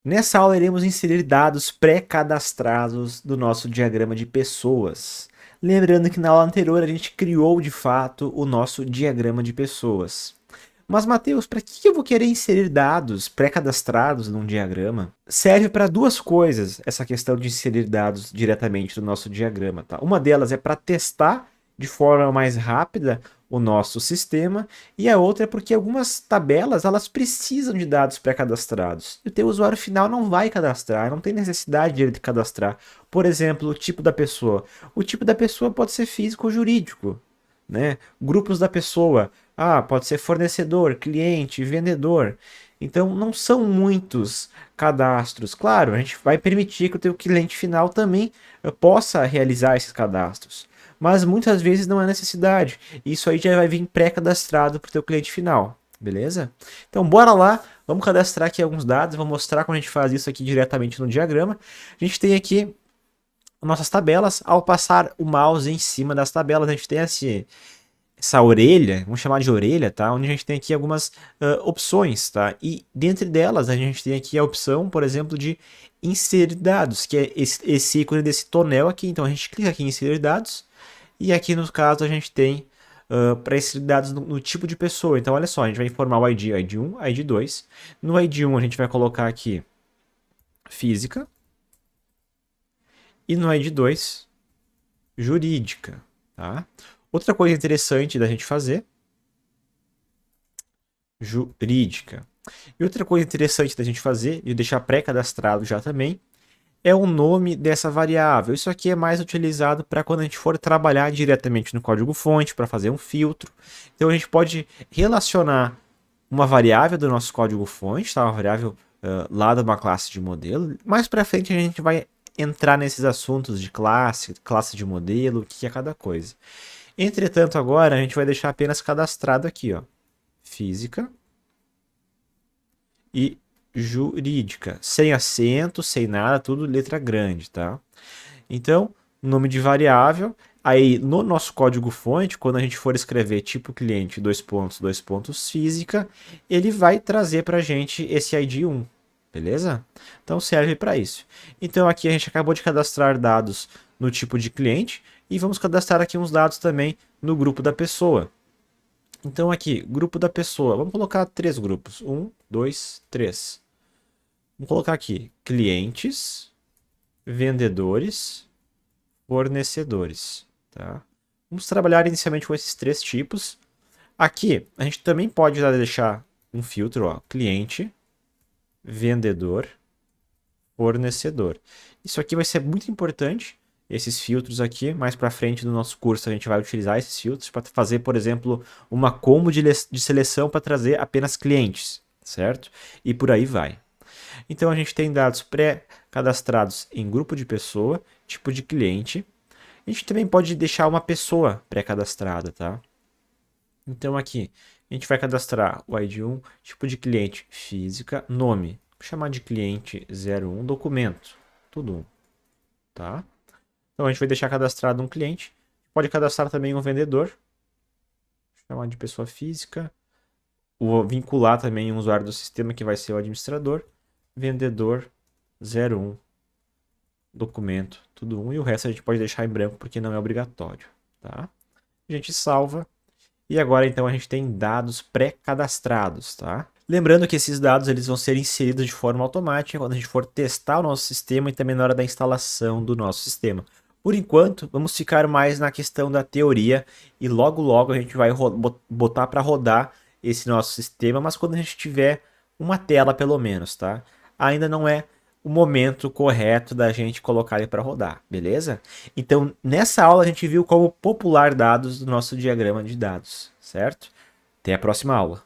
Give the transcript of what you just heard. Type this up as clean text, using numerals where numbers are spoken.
Nessa aula iremos inserir dados pré-cadastrados do nosso diagrama de pessoas. Lembrando que na aula anterior a gente criou de fato o nosso diagrama de pessoas. Mas, Matheus, para que eu vou querer inserir dados pré-cadastrados num diagrama? Serve para duas coisas essa questão de inserir dados diretamente no nosso diagrama, tá? Uma delas é para testar de forma mais rápida o nosso sistema, e a outra é porque algumas tabelas elas precisam de dados pré-cadastrados. E o teu usuário final não vai cadastrar, não tem necessidade de ele cadastrar. Por exemplo, o tipo da pessoa. O tipo da pessoa pode ser físico ou jurídico, né? Grupos da pessoa. Ah, pode ser fornecedor, cliente, vendedor. Então, não são muitos cadastros. Claro, a gente vai permitir que o teu cliente final também possa realizar esses cadastros. Mas muitas vezes não é necessidade. Isso aí já vai vir pré-cadastrado para o teu cliente final. Beleza? Então, bora lá. Vamos cadastrar aqui alguns dados. Vou mostrar como a gente faz isso aqui diretamente no diagrama. A gente tem aqui nossas tabelas. Ao passar o mouse em cima das tabelas, a gente tem essa orelha, vamos chamar de orelha, tá? Onde a gente tem aqui algumas opções, tá? E dentre delas a gente tem aqui a opção, por exemplo, de inserir dados, que é esse ícone desse tonel aqui. Então a gente clica aqui em inserir dados e aqui no caso a gente tem para inserir dados no tipo de pessoa. Então olha só, a gente vai informar o ID, ID1, ID2. No ID1 a gente vai colocar aqui física e no ID2 jurídica, tá? Outra coisa interessante da gente fazer, jurídica. E outra coisa interessante da gente fazer, e deixar pré-cadastrado já também, é o nome dessa variável. Isso aqui é mais utilizado para quando a gente for trabalhar diretamente no código-fonte, para fazer um filtro. Então a gente pode relacionar uma variável do nosso código-fonte, tá? Uma variável lá de uma classe de modelo. Mais para frente a gente vai entrar nesses assuntos de classe de modelo, o que é cada coisa. Entretanto, agora a gente vai deixar apenas cadastrado aqui, ó, física e jurídica, sem acento, sem nada, tudo letra grande, tá? Então, nome de variável, aí no nosso código-fonte, quando a gente for escrever tipo cliente, dois pontos, física, ele vai trazer para a gente esse ID1, beleza? Então serve para isso. Então aqui a gente acabou de cadastrar dados no tipo de cliente e vamos cadastrar aqui uns dados também no grupo da pessoa. Então aqui, grupo da pessoa, vamos colocar três grupos, 1, 2, 3. Vamos colocar aqui clientes, vendedores, fornecedores, tá? Vamos trabalhar inicialmente com esses três tipos. Aqui, a gente também pode deixar um filtro, ó, cliente, vendedor, fornecedor. Isso aqui vai ser muito importante, esses filtros aqui. Mais para frente no nosso curso a gente vai utilizar esses filtros para fazer, por exemplo, uma combo de seleção para trazer apenas clientes, certo? E por aí vai. Então a gente tem dados pré-cadastrados em grupo de pessoa, tipo de cliente. A gente também pode deixar uma pessoa pré-cadastrada, tá? Então aqui a gente vai cadastrar o ID1, tipo de cliente física, nome, vou chamar de cliente 01, documento, tudo um, tá? Então a gente vai deixar cadastrado um cliente, pode cadastrar também um vendedor, vou chamar de pessoa física, vou vincular também um usuário do sistema que vai ser o administrador, vendedor 01, documento, tudo um, e o resto a gente pode deixar em branco porque não é obrigatório, tá? A gente salva. E agora então a gente tem dados pré-cadastrados, tá? Lembrando que esses dados eles vão ser inseridos de forma automática quando a gente for testar o nosso sistema e também na hora da instalação do nosso sistema. Por enquanto, vamos ficar mais na questão da teoria e logo logo a gente vai botar para rodar esse nosso sistema, mas quando a gente tiver uma tela pelo menos, tá? Ainda não é o momento correto da gente colocar ele para rodar, beleza? Então, nessa aula a gente viu como popular dados do nosso diagrama de dados, certo? Até a próxima aula.